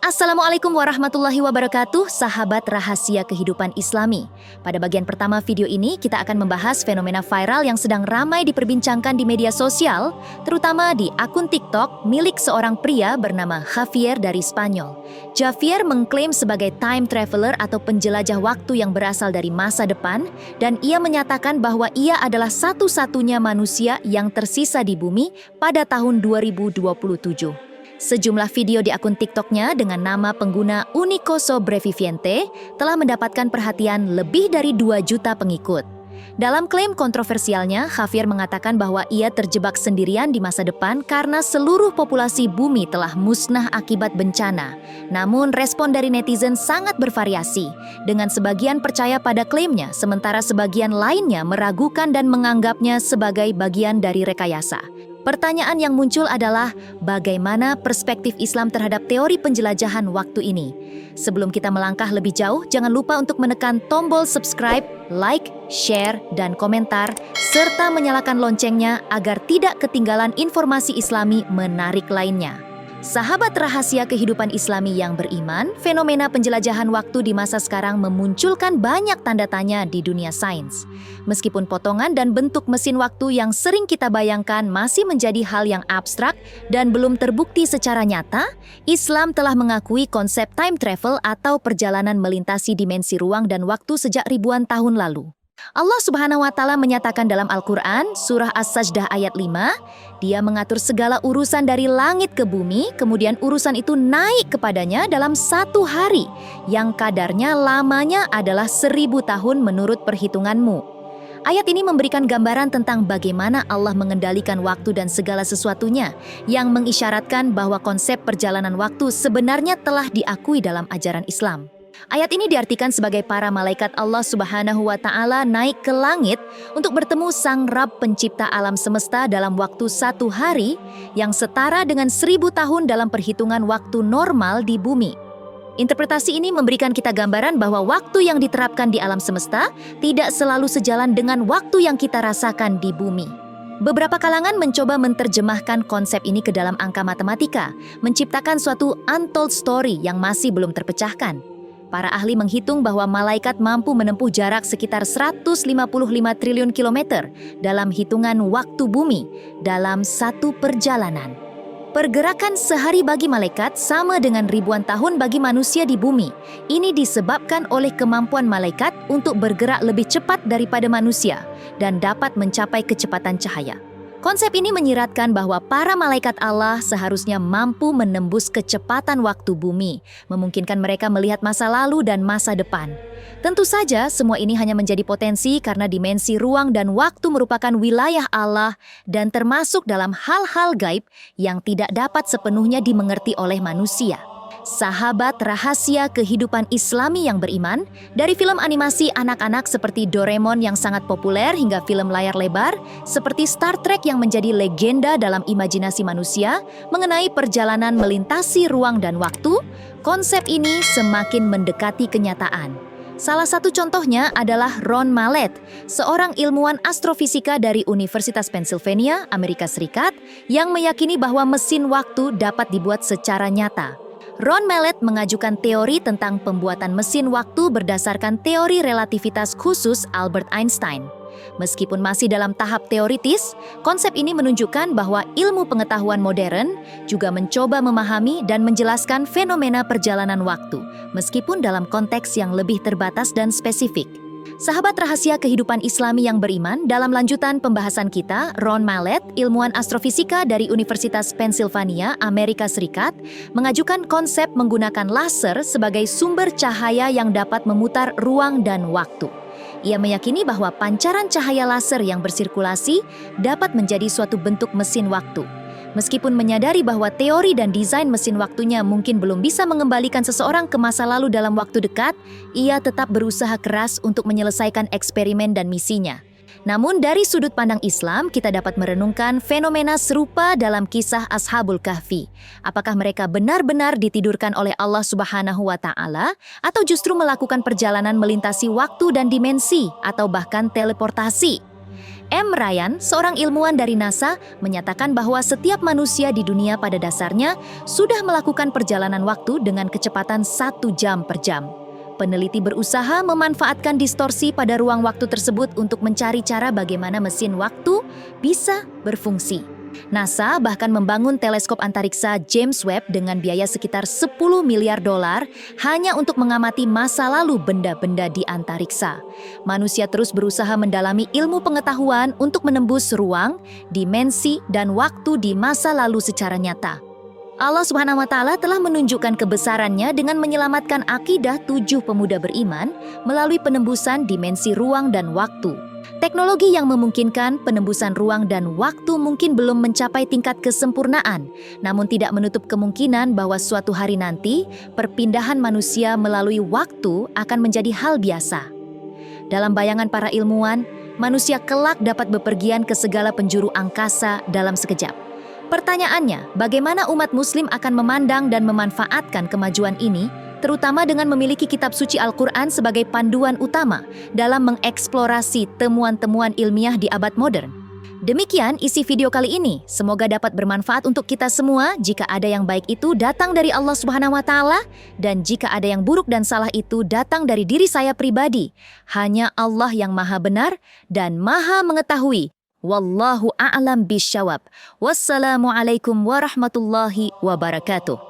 Assalamualaikum warahmatullahi wabarakatuh, sahabat rahasia kehidupan Islami. Pada bagian pertama video ini, kita akan membahas fenomena viral yang sedang ramai diperbincangkan di media sosial, terutama di akun TikTok milik seorang pria bernama Javier dari Spanyol. Javier mengklaim sebagai time traveler atau penjelajah waktu yang berasal dari masa depan, dan ia menyatakan bahwa ia adalah satu-satunya manusia yang tersisa di bumi pada tahun 2027. Sejumlah video di akun TikToknya dengan nama pengguna Unicoso Breviviente telah mendapatkan perhatian lebih dari 2 juta pengikut. Dalam klaim kontroversialnya, Javier mengatakan bahwa ia terjebak sendirian di masa depan karena seluruh populasi bumi telah musnah akibat bencana. Namun, respon dari netizen sangat bervariasi, dengan sebagian percaya pada klaimnya, sementara sebagian lainnya meragukan dan menganggapnya sebagai bagian dari rekayasa. Pertanyaan yang muncul adalah, bagaimana perspektif Islam terhadap teori penjelajahan waktu ini? Sebelum kita melangkah lebih jauh, jangan lupa untuk menekan tombol subscribe, like, share, dan komentar, serta menyalakan loncengnya agar tidak ketinggalan informasi Islami menarik lainnya. Sahabat rahasia kehidupan Islami yang beriman, fenomena penjelajahan waktu di masa sekarang memunculkan banyak tanda tanya di dunia sains. Meskipun potongan dan bentuk mesin waktu yang sering kita bayangkan masih menjadi hal yang abstrak dan belum terbukti secara nyata, Islam telah mengakui konsep time travel atau perjalanan melintasi dimensi ruang dan waktu sejak ribuan tahun lalu. Allah Subhanahu wa Ta'ala menyatakan dalam Al-Quran, surah As-Sajdah ayat 5, Dia mengatur segala urusan dari langit ke bumi, kemudian urusan itu naik kepadanya dalam 1 hari, yang kadarnya lamanya adalah 1000 tahun menurut perhitunganmu. Ayat ini memberikan gambaran tentang bagaimana Allah mengendalikan waktu dan segala sesuatunya, yang mengisyaratkan bahwa konsep perjalanan waktu sebenarnya telah diakui dalam ajaran Islam. Ayat ini diartikan sebagai para malaikat Allah Subhanahu wa Ta'ala naik ke langit untuk bertemu Sang Rabb pencipta alam semesta dalam waktu 1 hari yang setara dengan 1000 tahun dalam perhitungan waktu normal di bumi. Interpretasi ini memberikan kita gambaran bahwa waktu yang diterapkan di alam semesta tidak selalu sejalan dengan waktu yang kita rasakan di bumi. Beberapa kalangan mencoba menerjemahkan konsep ini ke dalam angka matematika, menciptakan suatu untold story yang masih belum terpecahkan. Para ahli menghitung bahwa malaikat mampu menempuh jarak sekitar 155 triliun kilometer dalam hitungan waktu bumi dalam satu perjalanan. Pergerakan sehari bagi malaikat sama dengan ribuan tahun bagi manusia di bumi. Ini disebabkan oleh kemampuan malaikat untuk bergerak lebih cepat daripada manusia dan dapat mencapai kecepatan cahaya. Konsep ini menyiratkan bahwa para malaikat Allah seharusnya mampu menembus kecepatan waktu bumi, memungkinkan mereka melihat masa lalu dan masa depan. Tentu saja, semua ini hanya menjadi potensi karena dimensi ruang dan waktu merupakan wilayah Allah dan termasuk dalam hal-hal gaib yang tidak dapat sepenuhnya dimengerti oleh manusia. Sahabat rahasia kehidupan Islami yang beriman, dari film animasi anak-anak seperti Doraemon yang sangat populer hingga film layar lebar, seperti Star Trek yang menjadi legenda dalam imajinasi manusia mengenai perjalanan melintasi ruang dan waktu, konsep ini semakin mendekati kenyataan. Salah satu contohnya adalah Ron Mallett, seorang ilmuwan astrofisika dari Universitas Pennsylvania, Amerika Serikat, yang meyakini bahwa mesin waktu dapat dibuat secara nyata. Ron Mallett mengajukan teori tentang pembuatan mesin waktu berdasarkan teori relativitas khusus Albert Einstein. Meskipun masih dalam tahap teoritis, konsep ini menunjukkan bahwa ilmu pengetahuan modern juga mencoba memahami dan menjelaskan fenomena perjalanan waktu, meskipun dalam konteks yang lebih terbatas dan spesifik. Sahabat rahasia kehidupan Islami yang beriman, dalam lanjutan pembahasan kita, Ron Mallett, ilmuwan astrofisika dari Universitas Pennsylvania, Amerika Serikat, mengajukan konsep menggunakan laser sebagai sumber cahaya yang dapat memutar ruang dan waktu. Ia meyakini bahwa pancaran cahaya laser yang bersirkulasi dapat menjadi suatu bentuk mesin waktu. Meskipun menyadari bahwa teori dan desain mesin waktunya mungkin belum bisa mengembalikan seseorang ke masa lalu dalam waktu dekat, ia tetap berusaha keras untuk menyelesaikan eksperimen dan misinya. Namun dari sudut pandang Islam, kita dapat merenungkan fenomena serupa dalam kisah Ashabul Kahfi. Apakah mereka benar-benar ditidurkan oleh Allah Subhanahu wa Ta'ala, atau justru melakukan perjalanan melintasi waktu dan dimensi, atau bahkan teleportasi? M. Ryan, seorang ilmuwan dari NASA, menyatakan bahwa setiap manusia di dunia pada dasarnya sudah melakukan perjalanan waktu dengan kecepatan 1 jam per jam. Peneliti berusaha memanfaatkan distorsi pada ruang waktu tersebut untuk mencari cara bagaimana mesin waktu bisa berfungsi. NASA bahkan membangun teleskop antariksa James Webb dengan biaya sekitar 10 miliar dolar hanya untuk mengamati masa lalu benda-benda di antariksa. Manusia terus berusaha mendalami ilmu pengetahuan untuk menembus ruang, dimensi, dan waktu di masa lalu secara nyata. Allah Subhanahu wa Ta'ala telah menunjukkan kebesarannya dengan menyelamatkan akidah 7 pemuda beriman melalui penembusan dimensi ruang dan waktu. Teknologi yang memungkinkan penembusan ruang dan waktu mungkin belum mencapai tingkat kesempurnaan, namun tidak menutup kemungkinan bahwa suatu hari nanti perpindahan manusia melalui waktu akan menjadi hal biasa. Dalam bayangan para ilmuwan, manusia kelak dapat bepergian ke segala penjuru angkasa dalam sekejap. Pertanyaannya, bagaimana umat Muslim akan memandang dan memanfaatkan kemajuan ini, terutama dengan memiliki kitab suci Al-Quran sebagai panduan utama dalam mengeksplorasi temuan-temuan ilmiah di abad modern? Demikian isi video kali ini. Semoga dapat bermanfaat untuk kita semua. Jika ada yang baik itu datang dari Allah Subhanahu wa Ta'ala, dan jika ada yang buruk dan salah itu datang dari diri saya pribadi. Hanya Allah yang Maha Benar dan Maha Mengetahui. Wallahu a'lam bisyawab. Wassalamualaikum warahmatullahi wabarakatuh.